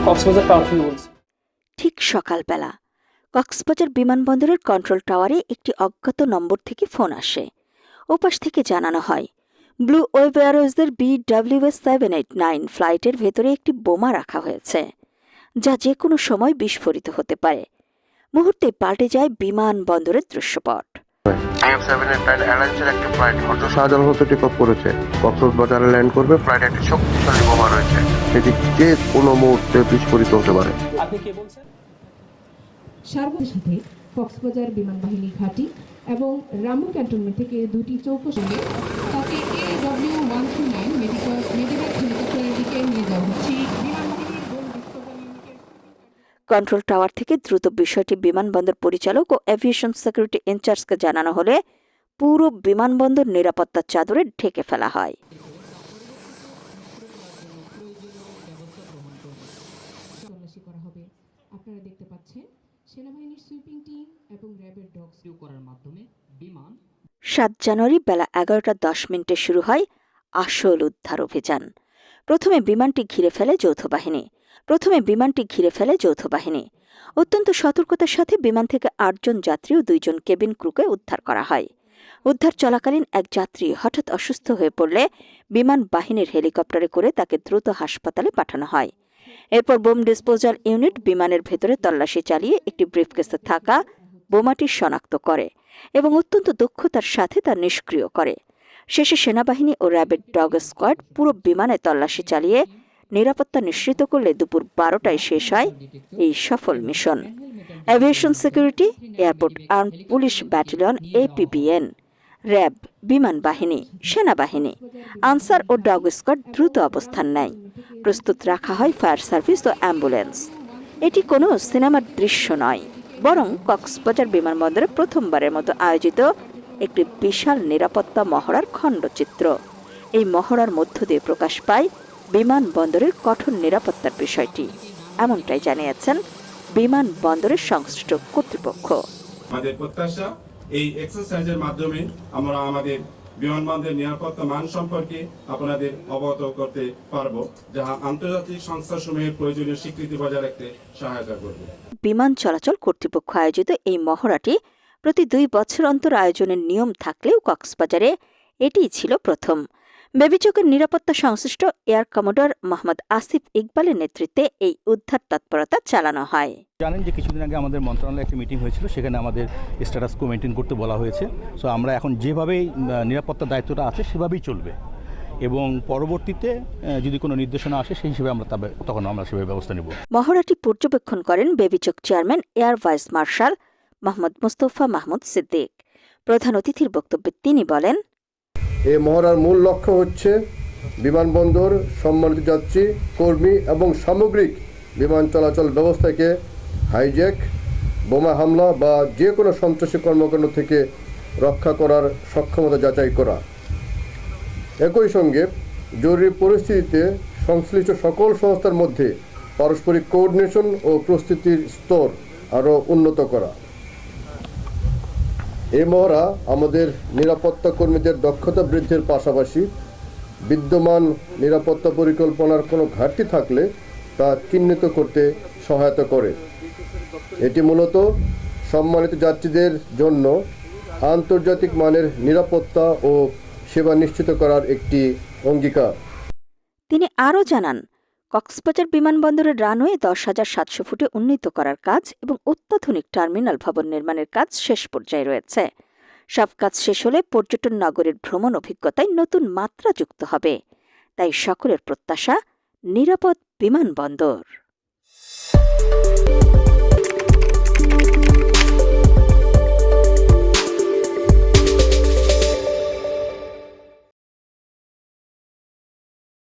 Cox's Bazar tower থেকে বলছি। ঠিক সকালবেলা কক্সবাজার বিমানবন্দরের কন্ট্রোল টাওয়ারে একটি অজ্ঞাত নম্বর থেকে ফোন আসে। ওপাশ থেকে জানানো হয় ব্লু ওয়েভ এয়ারওয়েজের BWS789 ফ্লাইটের ভেতরে একটি বোমা রাখা হয়েছে, যা যে কোনো সময় বিস্ফোরিত হতে পারে। মুহূর্তে পাল্টে যায় বিমানবন্দরের দৃশ্যপট। একটি ফ্লাইট হয়তো শাহজালাল হতে টেক অফ করেছে, কক্সবাজারে ল্যান্ড করবে। ফ্লাইটে একটি শক্তিশালী বোমা রয়েছে, সেটি যে কোনো মুহূর্তে বিস্ফোরিত হতে পারে। আপনি কে বলছেন? সার্বর সাথে কক্সবাজার বিমানবাহিনী ঘাঁটি এবং রামু ক্যান্টনমেন্ট থেকে দুটি চৌকো সঙ্গে তাকে AW139 মেডিভ্যাক হেলিকপ্টারের দিকে নিয়ে যাওয়া হচ্ছে। কন্ট্রোল টাওয়ার থেকে দ্রুত বিষয়টি বিমানবন্দর পরিচালক ও এভিয়েশন সিকিউরিটি ইনচার্জকে জানানো হলে পুরো বিমানবন্দর নিরাপত্তার চাদরে ঢেকে ফেলা হয়। আপনারা দেখতে পাচ্ছেন সেনাবাহিনীর সুইপিং টিম এবং র্যাবের ডগ স্কিউ করার মাধ্যমে বিমান 7 জানুয়ারি বেলা 11:10 শুরু হয় আসল উদ্ধার অভিযান। প্রথমে বিমানটি ঘিরে ফেলে যৌথ বাহিনী। অত্যন্ত সতর্কতার সাথে বিমান থেকে 8 জন যাত্রী ও 2 জন কেবিন ক্রুকে উদ্ধার করা হয়। উদ্ধার চলাকালীন এক যাত্রী হঠাৎ অসুস্থ হয়ে পড়লে বিমান বাহিনীর হেলিকপ্টারে করে তাকে দ্রুত হাসপাতালে পাঠানো হয়। এরপর বোম ডিসপোজাল ইউনিট বিমানের ভেতরে তল্লাশি চালিয়ে একটি ব্রিফকেসে থাকা বোমাটি শনাক্ত করে এবং অত্যন্ত দক্ষতার সাথে তা নিষ্ক্রিয় করে। শেষে সেনাবাহিনী ও র্যাবের ডগ স্কোয়াড পুরো বিমানে তল্লাশি চালিয়ে নিরাপত্তা নিশ্চিত করলে দুপুর 12টায় শেষ হয় এই সফল mission. Aviation security, airport armed police battalion APBN, RAB, বিমান বাহিনী, সেনাবাহিনী, আনসার ও ডগ স্কোয়াড দ্রুত অবস্থান নেয়। প্রস্তুত রাখা হয় ফায়ার সার্ভিস ও অ্যাম্বুলেন্স। এটি কোনো সিনেমার দৃশ্য নয়, বরং কক্সবাজার বিমানবন্দরে প্রথমবারের মতো আয়োজিত একটি বিশাল নিরাপত্তা মহড়ার খণ্ডচিত্র। এই মহড়ার মধ্য দিয়ে প্রকাশ পায় বিমানবন্দরের কঠোর নিরাপত্তার বিষয়টি, এমনটাই জানিয়েছেন বিমানবন্দরের সংশ্লিষ্ট কর্তৃপক্ষ। আমাদের প্রত্যাশা এই এক্সারসাইজের মাধ্যমে আমরা আমাদের বিমানবন্দরের নিরাপত্তা মান সম্পর্কে আপনাদের অবগত করতে পারব, যা আন্তর্জাতিক সংস্থাসমূহের প্রয়োজনীয় স্বীকৃতি বজায় রাখতে সহায়তা করবে। বিমান চলাচল কর্তৃপক্ষ আয়োজিত এই মহড়াটি প্রতি 2 বছর অন্তর আয়োজনের নিয়ম থাকলেও কক্সবাজারে এটিই ছিল প্রথম। বেবিচকের নিরাপত্তা সংশ্লিষ্ট এয়ার কমোডর মোহাম্মদ আসিফ ইকবালের নেতৃত্বে এই উদ্ধার তৎপরতা চালানো হয়। জানেন যে কিছুদিন আগে আমাদের মন্ত্রণালয়ে একটি মিটিং হয়েছিল, সেখানে আমাদের স্ট্যাটাস কো মেনটেন করতে বলা হয়েছে। সো আমরা এখন যেভাবেই নিরাপত্তার দায়িত্বটা আছে সেভাবেই চলবে এবং পরবর্তীতে যদি কোনো নির্দেশনা আসে সেই হিসেবে তখন আমরা সেভাবে ব্যবস্থা নেব। মহড়াটি পর্যবেক্ষণ করেন বেবিচক chairman air vice marshal Mohammad Mustafa Mahmud Siddique. প্রধান অতিথির বক্তব্যে তিনি বলেন, এই মহড়ার মূল লক্ষ্য হচ্ছে বিমানবন্দর, সম্মানিত যাত্রী, কর্মী এবং সামগ্রিক বিমান চলাচল ব্যবস্থাকে হাইজ্যাক, বোমা হামলা বা যে কোনো সন্ত্রাসী কর্মকাণ্ড থেকে রক্ষা করার সক্ষমতা যাচাই করা। একই সঙ্গে জরুরি পরিস্থিতিতে সংশ্লিষ্ট সকল সংস্থার মধ্যে পারস্পরিক কোঅর্ডিনেশন ও প্রস্তুতির স্তর আরও উন্নত করা। এই মহড়া আমাদের নিরাপত্তা কর্মীদের দক্ষতা বৃদ্ধির পাশাপাশি বিদ্যমান নিরাপত্তা পরিকল্পনার কোনো ঘাটতি থাকলে তা চিহ্নিত করতে সহায়তা করে। এটি মূলত সম্মানিত যাত্রীদের জন্য আন্তর্জাতিক মানের নিরাপত্তা ও সেবা নিশ্চিত করার একটি অঙ্গীকার। তিনি আরও জানান, কক্সবাজার বিমানবন্দরের রানওয়ে 10,700 ফুটে উন্নীত করার কাজ এবং অত্যাধুনিক টার্মিনাল ভবন নির্মাণের কাজ শেষ পর্যায়ে রয়েছে। সব কাজ শেষ হলে পর্যটন নগরীর ভ্রমণ অভিজ্ঞতায় নতুন মাত্রা যুক্ত হবে। তাই সকলের প্রত্যাশা নিরাপদ বিমানবন্দর।